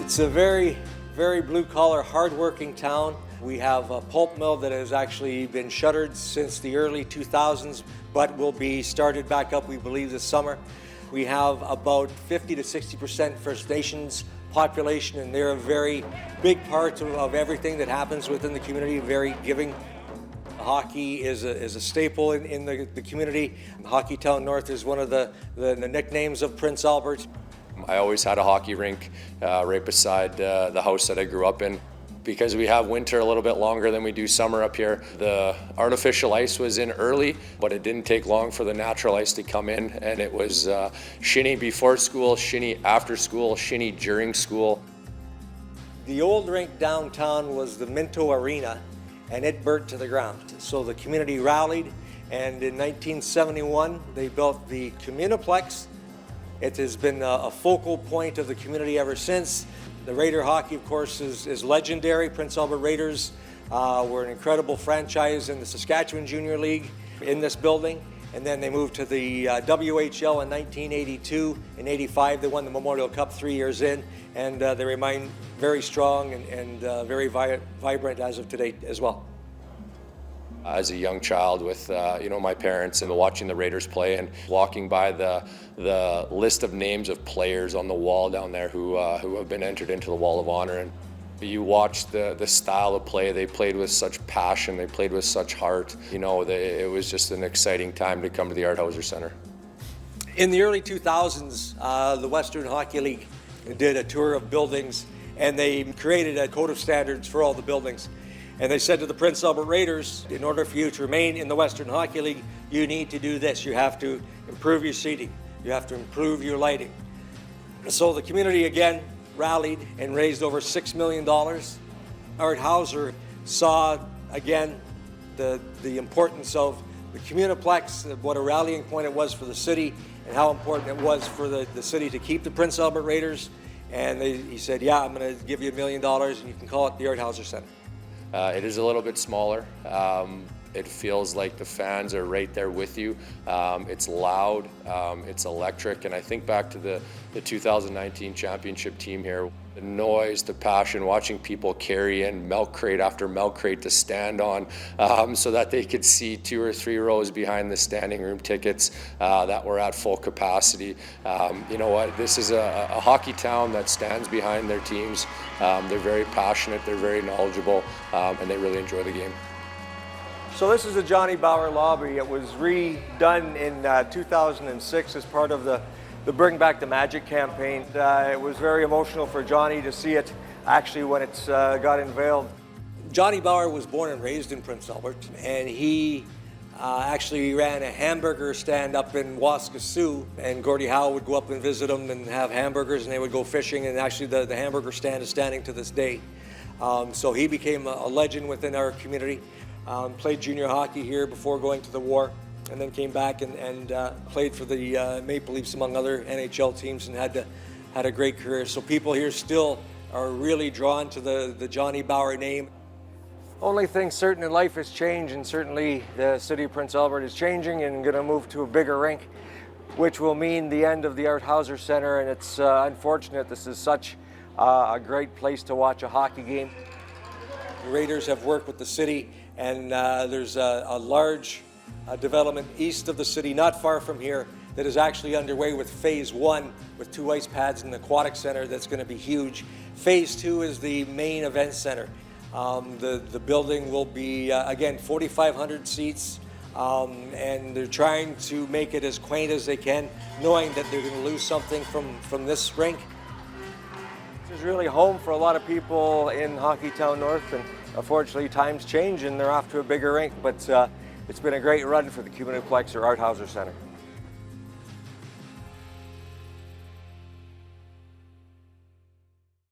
It's a very, very blue-collar, hard-working town. We have a pulp mill that has actually been shuttered since the early 2000s, but will be started back up, we believe, this summer. We have about 50 to 60% First Nations population, and they're a very big part of everything that happens within the community, very giving. Hockey is a staple in the community. Hockey Town North is one of the nicknames of Prince Albert. I always had a hockey rink right beside the house that I grew up in. Because we have winter a little bit longer than we do summer up here, the artificial ice was in early, but it didn't take long for the natural ice to come in, and it was shinny before school, shinny after school, shinny during school. The old rink downtown was the Minto Arena, and it burnt to the ground. So the community rallied, and in 1971 they built the Communiplex. It has been a focal point of the community ever since. The Raider hockey, of course, is legendary. Prince Albert Raiders were an incredible franchise in the Saskatchewan Junior League in this building. And then they moved to the WHL in 1982 and 85. They won the Memorial Cup 3 years in, and they remain very strong and very vibrant as of today as well. As a young child with my parents and watching the Raiders play and walking by the list of names of players on the wall down there who have been entered into the Wall of Honor, and you watch the style of play. They played with such passion, they played with such heart. It was just an exciting time to come to the Hauser Centre. In the early 2000s, the Western Hockey League did a tour of buildings, and they created a code of standards for all the buildings. And they said to the Prince Albert Raiders, in order for you to remain in the Western Hockey League, you need to do this. You have to improve your seating. You have to improve your lighting. So the community again rallied and raised over $6 million. Art Hauser saw again the importance of the Communiplex, what a rallying point it was for the city, and how important it was for the city to keep the Prince Albert Raiders. And he said, yeah, I'm going to give you $1 million, and you can call it the Art Hauser Centre. It is a little bit smaller. It feels like the fans are right there with you. It's loud, it's electric, and I think back to the 2019 championship team here. The noise, the passion, watching people carry in milk crate after milk crate to stand on so that they could see 2 or 3 rows behind the standing room tickets that were at full capacity. You know what? This is a hockey town that stands behind their teams. They're very passionate, they're very knowledgeable, and they really enjoy the game. So this is the Johnny Bauer lobby. It was redone in 2006 as part of the Bring Back the Magic campaign. It was very emotional for Johnny to see it actually when it's got unveiled. Johnny Bauer was born and raised in Prince Albert, and he actually ran a hamburger stand up in Waskesiu, and Gordie Howe would go up and visit him and have hamburgers, and they would go fishing, and actually the hamburger stand is standing to this day. So he became a legend within our community. Played junior hockey here before going to the war, and then came back and played for the Maple Leafs among other NHL teams, and had a great career. So people here still are really drawn to the Johnny Bauer name. Only thing certain in life is change, and certainly the city of Prince Albert is changing and going to move to a bigger rink, which will mean the end of the Art Hauser Centre, and it's unfortunate. This is such a great place to watch a hockey game. The Raiders have worked with the city, and there's a large development east of the city, not far from here, that is actually underway with Phase 1 with 2 ice pads and an aquatic center that's going to be huge. Phase 2 is the main event center. The building will be, again, 4,500 seats, and they're trying to make it as quaint as they can, knowing that they're going to lose something from this rink. This is really home for a lot of people in Hockey Town North, and unfortunately times change and they're off to a bigger rink, but it's been a great run for the Communiplex or Art Hauser Centre.